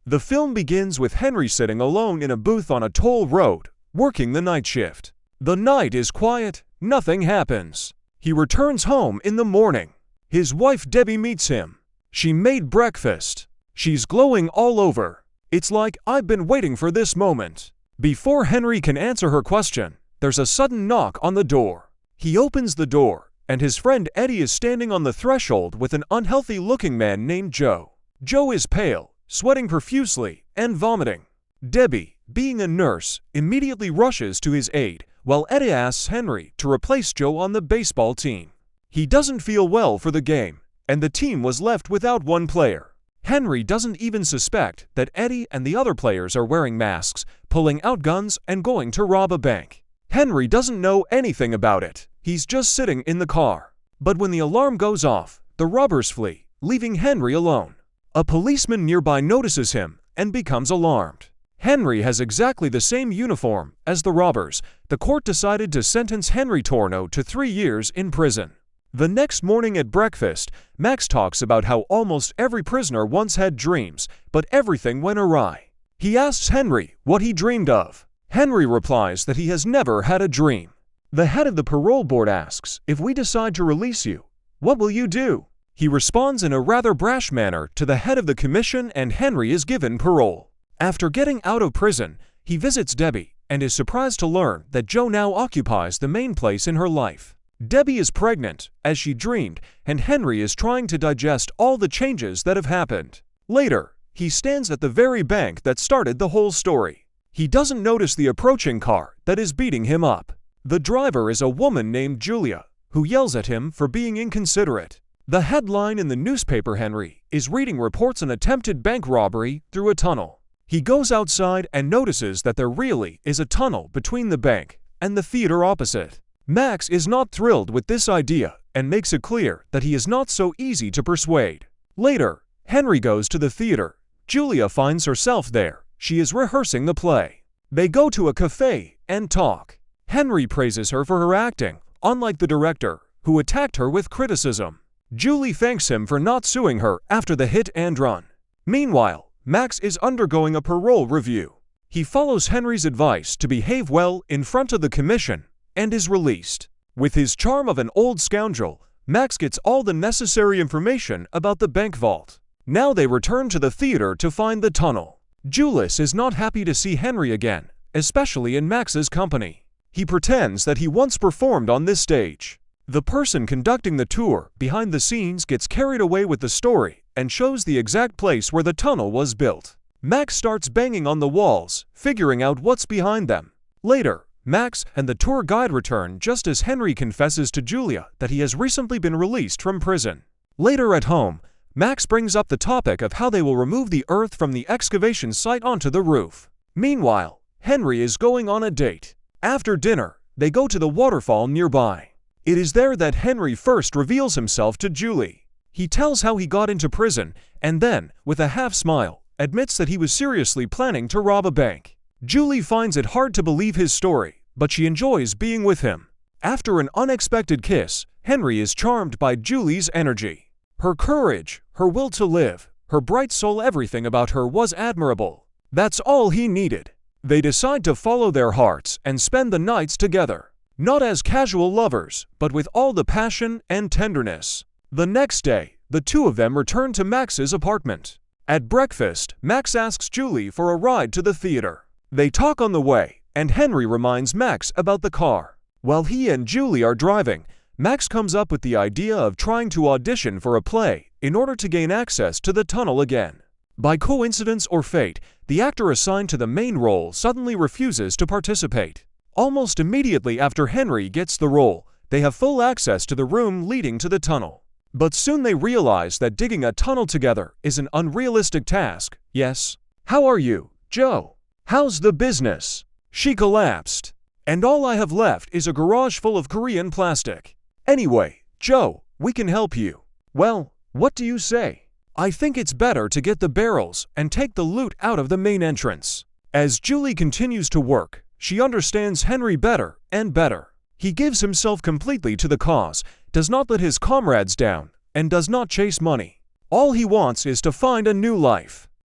The film begins with Henry sitting alone in a booth on a toll road, working the night shift. The night is quiet, nothing happens. He returns home in the morning. His wife Debbie meets him. She made breakfast. She's glowing all over. It's like, I've been waiting for this moment. Before Henry can answer her question, there's a sudden knock on the door. He opens the door, and his friend Eddie is standing on the threshold with an unhealthy-looking man named Joe. Joe is pale, sweating profusely, and vomiting. Debbie, being a nurse, immediately rushes to his aid, while Eddie asks Henry to replace Joe on the baseball team. He doesn't feel well for the game, and the team was left without one player. Henry doesn't even suspect that Eddie and the other players are wearing masks, pulling out guns, and going to rob a bank. Henry doesn't know anything about it. He's just sitting in the car. But when the alarm goes off, the robbers flee, leaving Henry alone. A policeman nearby notices him and becomes alarmed. Henry has exactly the same uniform as the robbers. The court decided to sentence Henry Torno to 3 years in prison. The next morning at breakfast, Max talks about how almost every prisoner once had dreams, but everything went awry. He asks Henry what he dreamed of. Henry replies that he has never had a dream. The head of the parole board asks, if we decide to release you, what will you do? He responds in a rather brash manner to the head of the commission, and Henry is given parole. After getting out of prison, he visits Debbie and is surprised to learn that Joe now occupies the main place in her life. Debbie is pregnant, as she dreamed, and Henry is trying to digest all the changes that have happened. Later, he stands at the very bank that started the whole story. He doesn't notice the approaching car that is beating him up. The driver is a woman named Julia, who yells at him for being inconsiderate. The headline in the newspaper Henry is reading reports an attempted bank robbery through a tunnel. He goes outside and notices that there really is a tunnel between the bank and the theater opposite. Max is not thrilled with this idea and makes it clear that he is not so easy to persuade. Later, Henry goes to the theater. Julia finds herself there. She is rehearsing the play. They go to a cafe and talk. Henry praises her for her acting, unlike the director, who attacked her with criticism. Julie thanks him for not suing her after the hit and run. Meanwhile, Max is undergoing a parole review. He follows Henry's advice to behave well in front of the commission and is released. With his charm of an old scoundrel, Max gets all the necessary information about the bank vault. Now they return to the theater to find the tunnel. Julius is not happy to see Henry again, especially in Max's company. He pretends that he once performed on this stage. The person conducting the tour behind the scenes gets carried away with the story and shows the exact place where the tunnel was built. Max starts banging on the walls, figuring out what's behind them. Later, Max and the tour guide return just as Henry confesses to Julia that he has recently been released from prison. Later at home, Max brings up the topic of how they will remove the earth from the excavation site onto the roof. Meanwhile, Henry is going on a date. After dinner, they go to the waterfall nearby. It is there that Henry first reveals himself to Julie. He tells how he got into prison and then, with a half smile, admits that he was seriously planning to rob a bank. Julie finds it hard to believe his story, but she enjoys being with him. After an unexpected kiss, Henry is charmed by Julie's energy. Her courage, her will to live, her bright soul, everything about her was admirable. That's all he needed. They decide to follow their hearts and spend the nights together. Not as casual lovers, but with all the passion and tenderness. The next day, the two of them return to Max's apartment. At breakfast, Max asks Julie for a ride to the theater. They talk on the way, and Henry reminds Max about the car. While he and Julie are driving, Max comes up with the idea of trying to audition for a play in order to gain access to the tunnel again. By coincidence or fate, the actor assigned to the main role suddenly refuses to participate. Almost immediately after Henry gets the role, they have full access to the room leading to the tunnel. But soon they realize that digging a tunnel together is an unrealistic task. Yes. How are you, Joe? How's the business? She collapsed. And all I have left is a garage full of Korean plastic. Anyway, Joe, we can help you. Well, what do you say? I think it's better to get the barrels and take the loot out of the main entrance. As Julie continues to work, she understands Henry better and better. He gives himself completely to the cause, does not let his comrades down, and does not chase money. All he wants is to find a new life.